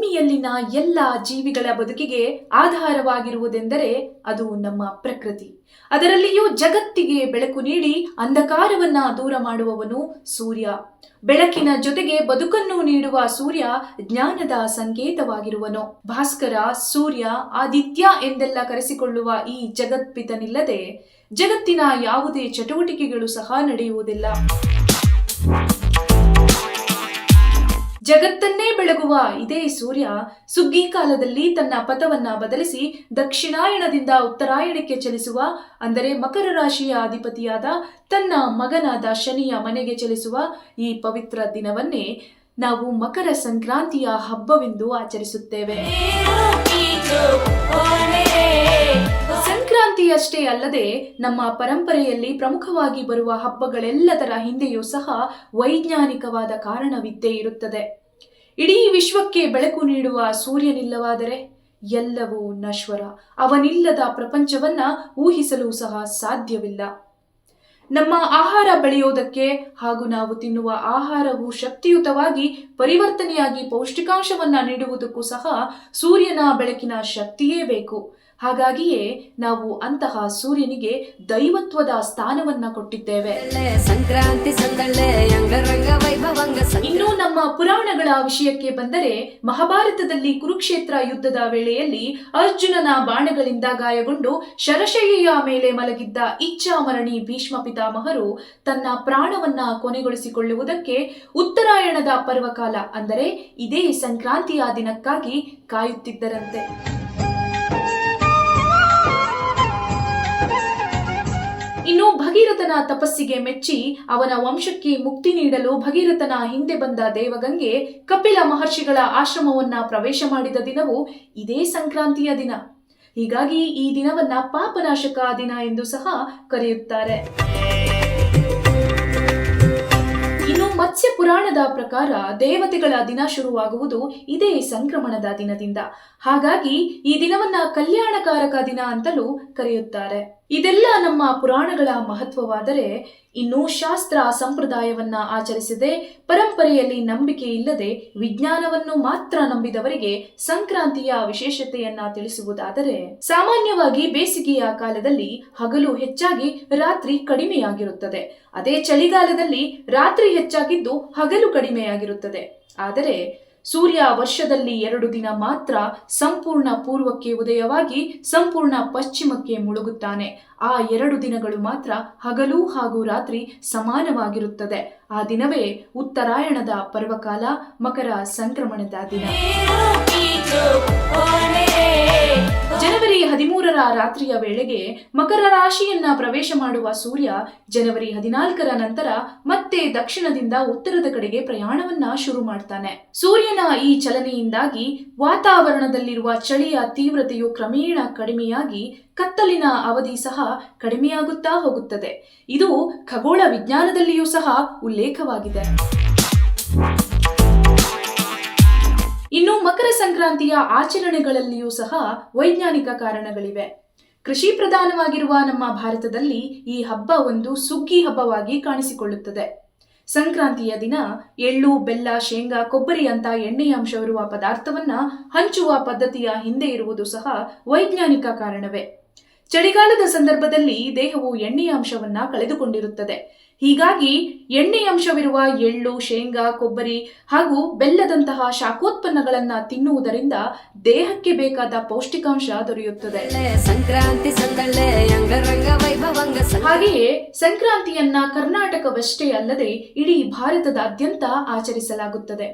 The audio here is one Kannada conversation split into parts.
ಭೂಮಿಯಲ್ಲಿನ ಎಲ್ಲ ಜೀವಿಗಳ ಬದುಕಿಗೆ ಆಧಾರವಾಗಿರುವುದೆಂದರೆ ಅದು ನಮ್ಮ ಪ್ರಕೃತಿ. ಅದರಲ್ಲಿಯೂ ಜಗತ್ತಿಗೆ ಬೆಳಕು ನೀಡಿ ಅಂಧಕಾರವನ್ನ ದೂರ ಮಾಡುವವನು ಸೂರ್ಯ. ಬೆಳಕಿನ ಜೊತೆಗೆ ಬದುಕನ್ನು ನೀಡುವ ಸೂರ್ಯ ಜ್ಞಾನದ ಸಂಕೇತವಾಗಿರುವನು. ಭಾಸ್ಕರ, ಸೂರ್ಯ, ಆದಿತ್ಯ ಎಂದೆಲ್ಲ ಕರೆಸಿಕೊಳ್ಳುವ ಈ ಜಗತ್ಪಿತನಿಲ್ಲದೆ ಜಗತ್ತಿನ ಯಾವುದೇ ಚಟುವಟಿಕೆಗಳು ಸಹ ನಡೆಯುವುದಿಲ್ಲ. ಜಗತ್ತನ್ನೇ ಬೆಳಗುವ ಇದೇ ಸೂರ್ಯ ಸುಗ್ಗಿ ಕಾಲದಲ್ಲಿ ತನ್ನ ಪಥವನ್ನ ಬದಲಿಸಿ ದಕ್ಷಿಣಾಯಣದಿಂದ ಉತ್ತರಾಯಣಕ್ಕೆ ಚಲಿಸುವ, ಅಂದರೆ ಮಕರ ರಾಶಿಯ ಅಧಿಪತಿಯಾದ ತನ್ನ ಮಗನಾದ ಶನಿಯ ಮನೆಗೆ ಚಲಿಸುವ ಈ ಪವಿತ್ರ ದಿನವನ್ನೇ ನಾವು ಮಕರ ಸಂಕ್ರಾಂತಿಯ ಹಬ್ಬವೆಂದು ಆಚರಿಸುತ್ತೇವೆ. ಸಂಕ್ರಾಂತಿಯಷ್ಟೇ ಅಲ್ಲದೆ ನಮ್ಮ ಪರಂಪರೆಯಲ್ಲಿ ಪ್ರಮುಖವಾಗಿ ಬರುವ ಹಬ್ಬಗಳೆಲ್ಲದರ ಹಿಂದೆಯೂ ಸಹ ವೈಜ್ಞಾನಿಕವಾದ ಕಾರಣವಿದ್ದೇ ಇರುತ್ತದೆ. ಇಡೀ ವಿಶ್ವಕ್ಕೆ ಬೆಳಕು ನೀಡುವ ಸೂರ್ಯನಿಲ್ಲವಾದರೆ ಎಲ್ಲವೂ ನಶ್ವರ. ಅವನಿಲ್ಲದ ಪ್ರಪಂಚವನ್ನ ಊಹಿಸಲು ಸಹ ಸಾಧ್ಯವಿಲ್ಲ. ನಮ್ಮ ಆಹಾರ ಬೆಳೆಯೋದಕ್ಕೆ ಹಾಗೂ ನಾವು ತಿನ್ನುವ ಆಹಾರವು ಶಕ್ತಿಯುತವಾಗಿ ಪರಿವರ್ತನೆಯಾಗಿ ಪೌಷ್ಟಿಕಾಂಶವನ್ನ ನೀಡುವುದಕ್ಕೂ ಸಹ ಸೂರ್ಯನ ಬೆಳಕಿನ ಶಕ್ತಿಯೇ ಬೇಕು. ಹಾಗಾಗಿಯೇ ನಾವು ಅಂತಹ ಸೂರ್ಯನಿಗೆ ದೈವತ್ವದ ಸ್ಥಾನವನ್ನ ಕೊಟ್ಟಿದ್ದೇವೆ. ಇನ್ನು ನಮ್ಮ ಪುರಾಣಗಳ ವಿಷಯಕ್ಕೆ ಬಂದರೆ, ಮಹಾಭಾರತದಲ್ಲಿ ಕುರುಕ್ಷೇತ್ರ ಯುದ್ಧದ ವೇಳೆಯಲ್ಲಿ ಅರ್ಜುನನ ಬಾಣಗಳಿಂದ ಗಾಯಗೊಂಡು ಶರಶಯ್ಯೆಯ ಮೇಲೆ ಮಲಗಿದ್ದ ಇಚ್ಛಾಮರಣಿ ಭೀಷ್ಮ ಪಿತಾಮಹರು ತನ್ನ ಪ್ರಾಣವನ್ನ ಕೊನೆಗೊಳಿಸಿಕೊಳ್ಳುವುದಕ್ಕೆ ಉತ್ತರಾಯಣದ ಪರ್ವಕಾಲ, ಅಂದರೆ ಇದೇ ಸಂಕ್ರಾಂತಿಯ ದಿನಕ್ಕಾಗಿ ಕಾಯುತ್ತಿದ್ದರಂತೆ. ಇನ್ನು ಭಗೀರಥನ ತಪಸ್ಸಿಗೆ ಮೆಚ್ಚಿ ಅವನ ವಂಶಕ್ಕೆ ಮುಕ್ತಿ ನೀಡಲು ಭಗೀರಥನ ಹಿಂದೆ ಬಂದ ದೇವಗಂಗೆ ಕಪಿಲ ಮಹರ್ಷಿಗಳ ಆಶ್ರಮವನ್ನ ಪ್ರವೇಶ ಮಾಡಿದ ದಿನವೂ ಇದೇ ಸಂಕ್ರಾಂತಿಯ ದಿನ. ಹೀಗಾಗಿ ಈ ದಿನವನ್ನ ಪಾಪನಾಶಕ ದಿನ ಎಂದು ಸಹ ಕರೆಯುತ್ತಾರೆ. ಇನ್ನು ಮತ್ಸ್ಯ ಪುರಾಣದ ಪ್ರಕಾರ ದೇವತೆಗಳ ದಿನ ಶುರುವಾಗುವುದು ಇದೇ ಸಂಕ್ರಮಣದ ದಿನದಿಂದ. ಹಾಗಾಗಿ ಈ ದಿನವನ್ನ ಕಲ್ಯಾಣಕಾರಕ ದಿನ ಅಂತಲೂ ಕರೆಯುತ್ತಾರೆ. ಇದೆಲ್ಲ ನಮ್ಮ ಪುರಾಣಗಳ ಮಹತ್ವವಾದರೆ, ಇನ್ನು ಶಾಸ್ತ್ರ ಸಂಪ್ರದಾಯವನ್ನ ಆಚರಿಸದೆ, ಪರಂಪರೆಯಲ್ಲಿ ನಂಬಿಕೆ ಇಲ್ಲದೆ ವಿಜ್ಞಾನವನ್ನು ಮಾತ್ರ ನಂಬಿದವರಿಗೆ ಸಂಕ್ರಾಂತಿಯ ವಿಶೇಷತೆಯನ್ನ ತಿಳಿಸುವುದಾದರೆ, ಸಾಮಾನ್ಯವಾಗಿ ಬೇಸಿಗೆಯ ಕಾಲದಲ್ಲಿ ಹಗಲು ಹೆಚ್ಚಾಗಿ ರಾತ್ರಿ ಕಡಿಮೆಯಾಗಿರುತ್ತದೆ. ಅದೇ ಚಳಿಗಾಲದಲ್ಲಿ ರಾತ್ರಿ ಹೆಚ್ಚಾಗಿದ್ದು ಹಗಲು ಕಡಿಮೆಯಾಗಿರುತ್ತದೆ. ಆದರೆ ಸೂರ್ಯ ವರ್ಷದಲ್ಲಿ 2 ದಿನ ಮಾತ್ರ ಸಂಪೂರ್ಣ ಪೂರ್ವಕ್ಕೆ ಉದಯವಾಗಿ ಸಂಪೂರ್ಣ ಪಶ್ಚಿಮಕ್ಕೆ ಮುಳುಗುತ್ತಾನೆ. ಆ 2 ದಿನಗಳು ಮಾತ್ರ ಹಗಲು ಹಾಗೂ ರಾತ್ರಿ ಸಮಾನವಾಗಿರುತ್ತದೆ. ಆ ದಿನವೇ ಉತ್ತರಾಯಣದ ಪರ್ವಕಾಲ, ಮಕರ ಸಂಕ್ರಮಣದ ದಿನ. ಜನವರಿ 13ರ ರಾತ್ರಿಯ ವೇಳೆಗೆ ಮಕರ ರಾಶಿಯನ್ನ ಪ್ರವೇಶ ಮಾಡುವ ಸೂರ್ಯ ಜನವರಿ 14ರ ನಂತರ ಮತ್ತೆ ದಕ್ಷಿಣದಿಂದ ಉತ್ತರದ ಕಡೆಗೆ ಪ್ರಯಾಣವನ್ನ ಶುರು ಮಾಡ್ತಾನೆ. ಸೂರ್ಯನ ಈ ಚಲನೆಯಿಂದಾಗಿ ವಾತಾವರಣದಲ್ಲಿರುವ ಚಳಿಯ ತೀವ್ರತೆಯು ಕ್ರಮೇಣ ಕಡಿಮೆಯಾಗಿ ಕತ್ತಲಿನ ಅವಧಿ ಸಹ ಕಡಿಮೆಯಾಗುತ್ತಾ ಹೋಗುತ್ತದೆ. ಇದು ಖಗೋಳ ವಿಜ್ಞಾನದಲ್ಲಿಯೂ ಸಹ ಉಲ್ಲೇಖವಾಗಿದೆ. ಇನ್ನು ಮಕರ ಸಂಕ್ರಾಂತಿಯ ಆಚರಣೆಗಳಲ್ಲಿಯೂ ಸಹ ವೈಜ್ಞಾನಿಕ ಕಾರಣಗಳಿವೆ. ಕೃಷಿ ಪ್ರಧಾನವಾಗಿರುವ ನಮ್ಮ ಭಾರತದಲ್ಲಿ ಈ ಹಬ್ಬ ಒಂದು ಸುಗ್ಗಿ ಹಬ್ಬವಾಗಿ ಕಾಣಿಸಿಕೊಳ್ಳುತ್ತದೆ. ಸಂಕ್ರಾಂತಿಯ ದಿನ ಎಳ್ಳು, ಬೆಲ್ಲ, ಶೇಂಗಾ, ಕೊಬ್ಬರಿ ಅಂತ ಎಣ್ಣೆಯ ಅಂಶವಿರುವ ಪದಾರ್ಥವನ್ನ ಹಂಚುವ ಪದ್ಧತಿಯ ಹಿಂದೆ ಇರುವುದು ಸಹ ವೈಜ್ಞಾನಿಕ ಕಾರಣವೇ. ಚಳಿಗಾಲದ ಸಂದರ್ಭದಲ್ಲಿ ದೇಹವು ಎಣ್ಣೆಯ ಅಂಶವನ್ನ ಕಳೆದುಕೊಂಡಿರುತ್ತದೆ. ಹೀಗಾಗಿ ಎಣ್ಣೆಯ ಅಂಶವಿರುವ ಎಳ್ಳು, ಶೇಂಗಾ, ಕೊಬ್ಬರಿ ಹಾಗೂ ಬೆಲ್ಲದಂತಹ ಶಾಖೋತ್ಪನ್ನಗಳನ್ನ ತಿನ್ನುವುದರಿಂದ ದೇಹಕ್ಕೆ ಬೇಕಾದ ಪೌಷ್ಟಿಕಾಂಶ ದೊರೆಯುತ್ತದೆ. ಹಾಗೆಯೇ ಸಂಕ್ರಾಂತಿಯನ್ನ ಕರ್ನಾಟಕವಷ್ಟೇ ಅಲ್ಲದೆ ಇಡೀ ಭಾರತದಾದ್ಯಂತ ಆಚರಿಸಲಾಗುತ್ತದೆ.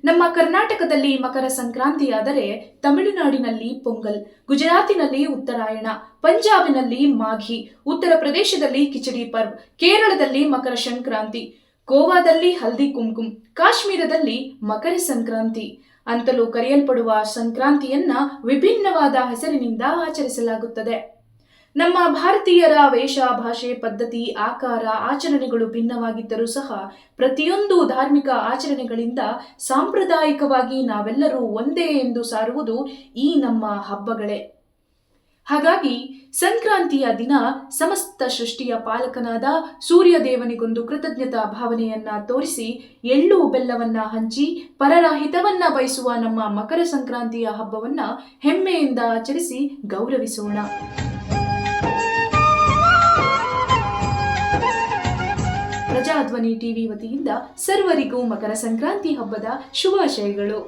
ನಮ್ಮ ಕರ್ನಾಟಕದಲ್ಲಿ ಮಕರ ಸಂಕ್ರಾಂತಿಯಾದರೆ ತಮಿಳುನಾಡಿನಲ್ಲಿ ಪೊಂಗಲ್, ಗುಜರಾತಿನಲ್ಲಿ ಉತ್ತರಾಯಣ, ಪಂಜಾಬಿನಲ್ಲಿ ಮಾಘಿ, ಉತ್ತರ ಪ್ರದೇಶದಲ್ಲಿ ಕಿಚಡಿ ಪರ್ವ್, ಕೇರಳದಲ್ಲಿ ಮಕರ ಸಂಕ್ರಾಂತಿ, ಗೋವಾದಲ್ಲಿ ಹಲ್ದಿ ಕುಂಕುಮ್, ಕಾಶ್ಮೀರದಲ್ಲಿ ಮಕರ ಸಂಕ್ರಾಂತಿ ಅಂತಲೂ ಕರೆಯಲ್ಪಡುವ ಸಂಕ್ರಾಂತಿಯನ್ನ ವಿಭಿನ್ನವಾದ ಹೆಸರಿನಿಂದ ಆಚರಿಸಲಾಗುತ್ತದೆ. ನಮ್ಮ ಭಾರತೀಯರ ವೇಷ, ಭಾಷೆ, ಪದ್ಧತಿ, ಆಕಾರ, ಆಚರಣೆಗಳು ಭಿನ್ನವಾಗಿದ್ದರೂ ಸಹ ಪ್ರತಿಯೊಂದು ಧಾರ್ಮಿಕ ಆಚರಣೆಗಳಿಂದ ಸಾಂಪ್ರದಾಯಿಕವಾಗಿ ನಾವೆಲ್ಲರೂ ಒಂದೇ ಎಂದು ಸಾರುವುದು ಈ ನಮ್ಮ ಹಬ್ಬಗಳೇ. ಹಾಗಾಗಿ ಸಂಕ್ರಾಂತಿಯ ದಿನ ಸಮಸ್ತ ಸೃಷ್ಟಿಯ ಪಾಲಕನಾದ ಸೂರ್ಯ ದೇವನಿಗೊಂದು ಕೃತಜ್ಞತಾ ಭಾವನೆಯನ್ನ ತೋರಿಸಿ ಎಳ್ಳು ಬೆಲ್ಲವನ್ನ ಹಂಚಿ ಪರರ ಹಿತವನ್ನ ಬಯಸುವ ನಮ್ಮ ಮಕರ ಸಂಕ್ರಾಂತಿಯ ಹಬ್ಬವನ್ನ ಹೆಮ್ಮೆಯಿಂದ ಆಚರಿಸಿ ಗೌರವಿಸೋಣ. ಪ್ರಜಾಧ್ವನಿ ಟಿವಿ ವತಿಯಿಂದ ಸರ್ವರಿಗೂ ಮಕರ ಸಂಕ್ರಾಂತಿ ಹಬ್ಬದ ಶುಭಾಶಯಗಳು.